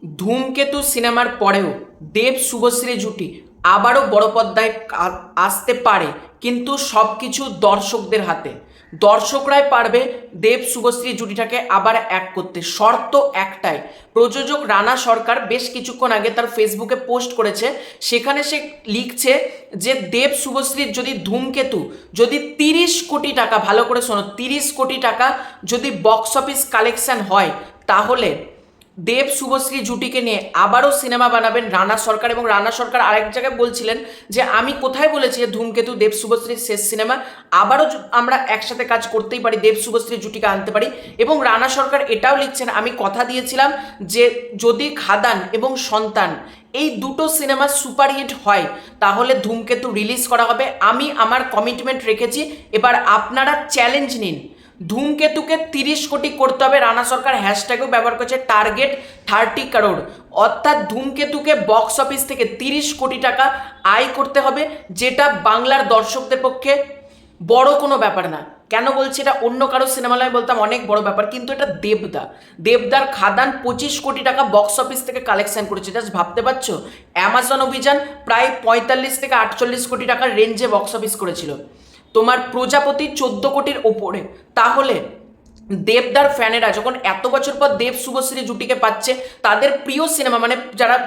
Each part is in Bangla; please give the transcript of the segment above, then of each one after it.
ধূমকেতু সিনেমার পরেও দেব শুভশ্রী জুটি আবারও বড় পর্দায় আসতে পারে, কিন্তু সব কিছু দর্শকদের হাতে। দর্শকরাই পারবে দেব শুভশ্রী জুটিটাকে আবার এক করতে। শর্ত একটাই, প্রযোজক রানা সরকার বেশ কিছুক্ষণ আগে তার ফেসবুকে পোস্ট করেছে, সেখানে সে লিখছে যে দেব শুভশ্রীর যদি ধূমকেতু যদি 30 কোটি টাকা, ভালো করে শোনো, 30 কোটি টাকা যদি বক্স অফিস কালেকশন হয়, তাহলে দেব শুভশ্রী জুটিকে নিয়ে আবারও সিনেমা বানাবেন রানা সরকার। এবং রানা সরকার আরেক জায়গায় বলছিলেন যে আমি কোথায় বলেছি ধূমকেতু দেব শুভশ্রীর শেষ সিনেমা, আবারও আমরা একসাথে কাজ করতেই পারি, দেব শুভশ্রী জুটিকে আনতে পারি। এবং রানা সরকার এটাও লিখছেন, আমি কথা দিয়েছিলাম যে যদি খাদান এবং সন্তান এই দুটো সিনেমা সুপারহিট হয়, তাহলে ধূমকেতু রিলিজ করা হবে। আমি আমার কমিটমেন্ট রেখেছি, এবার আপনারা চ্যালেঞ্জ নিন। ধূমকেতুকে 30 কোটি করতে হবে। রানা সরকার হ্যাশট্যাগও ব্যবহার করেছে টার্গেট 30 করোড়, অর্থাৎ ধূমকেতুকে বক্স অফিস থেকে 30 কোটি টাকা আয় করতে হবে, যেটা বাংলার দর্শকদের পক্ষে বড় কোনো ব্যাপার না। কেন বলছি এটা? অন্য কারো সিনেমায় বলতাম অনেক বড় ব্যাপার, কিন্তু এটা দেবদার খাদান 25 কোটি টাকা বক্স অফিস থেকে কালেকশন করেছে। জাস্ট ভাবতে পারছো? অ্যামাজন অভিযান প্রায় 45 থেকে 48 কোটি টাকার রেঞ্জে বক্স অফিস করেছিল। তোমার প্রজাপতি 14 কোটির ওপরে। তাহলে দেবদার ফ্যানেরা যখন এত বছর পর দেব শুভশ্রী জুটিকে পাচ্ছে, তাদের প্রিয় সিনেমা মানে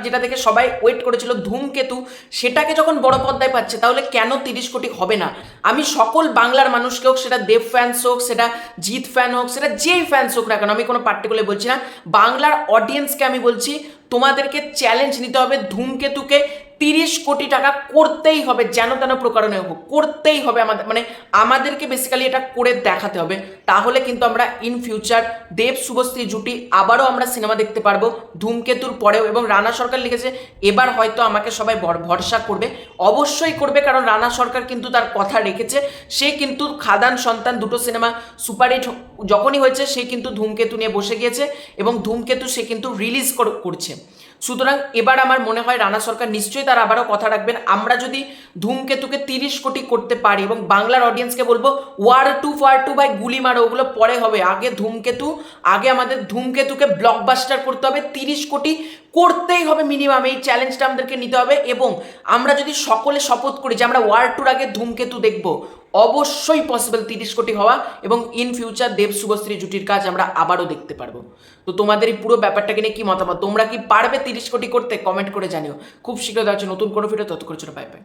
যেটা থেকে সবাই ওয়েট করেছিল ধূমকেতু, সেটাকে যখন বড় পর্দায় পাচ্ছে, তাহলে কেন 30 কোটি হবে না? আমি সকল বাংলার মানুষকে হোক, সেটা দেব ফ্যান্স হোক, সেটা জিৎ ফ্যান হোক, সেটা যেই ফ্যান্স হোক না কেন, আমি কোনো পার্টিকুলার বলছি না, বাংলার অডিয়েন্সকে আমি বলছি, তোমাদেরকে চ্যালেঞ্জ নিতে হবে। ধূমকেতুকে 30 কোটি টাকা করতেই হবে, যেন তেন প্রকারণে হোক, করতেই হবে। আমাদেরকে বেসিক্যালি এটা করে দেখাতে হবে। তাহলে কিন্তু আমরা ইন ফিউচার দেব শুভশ্রী জুটি আবারও আমরা সিনেমা দেখতে পারবো ধূমকেতুর পরেও। এবং রানা সরকার লিখেছে এবার হয়তো আমাকে সবাই ভরসা করবে। অবশ্যই করবে, কারণ রানা সরকার কিন্তু তার কথা রেখেছে। সে কিন্তু খাদান সন্তান দুটো সিনেমা সুপারহিট যখনই হয়েছে, সে কিন্তু ধূমকেতু নিয়ে বসে গিয়েছে এবং ধূমকেতু সে কিন্তু রিলিজ করছে। সুতরাং এবার আমার মনে হয় রানা সরকার নিশ্চয়ই তার আবারও কথা রাখবেন। আমরা যদি ধূমকেতুকে 30 কোটি করতে পারি, এবং বাংলার অডিয়েন্সকে বলবো ওয়ার টু ভাই গুলি মারো, ওগুলো পরে হবে, আগে আমাদের ধূমকেতুকে ব্লকবাস্টার করতে হবে। 30 কোটি করতেই হবে মিনিমাম, এই চ্যালেঞ্জটা আমাদেরকে নিতে হবে। এবং আমরা যদি সকলে শপথ করি যে আমরা ওয়ার টুর আগে ধূমকেতু দেখব, অবশ্যই পসিবল 30 কোটি হওয়া, এবং ইন ফিউচার দেব শুভশ্রী জুটির কাজ আমরা আবারও দেখতে পারবো। তো তোমাদের এই পুরো ব্যাপারটাকে নিয়ে কি মতামত? তোমরা কি পারবে 30 কোটি করতে? কমেন্ট করে জানিও। খুব শীঘ্র দেখা হচ্ছে নতুন কোনো ভিডিও, ততক্ষণ বাই বাই।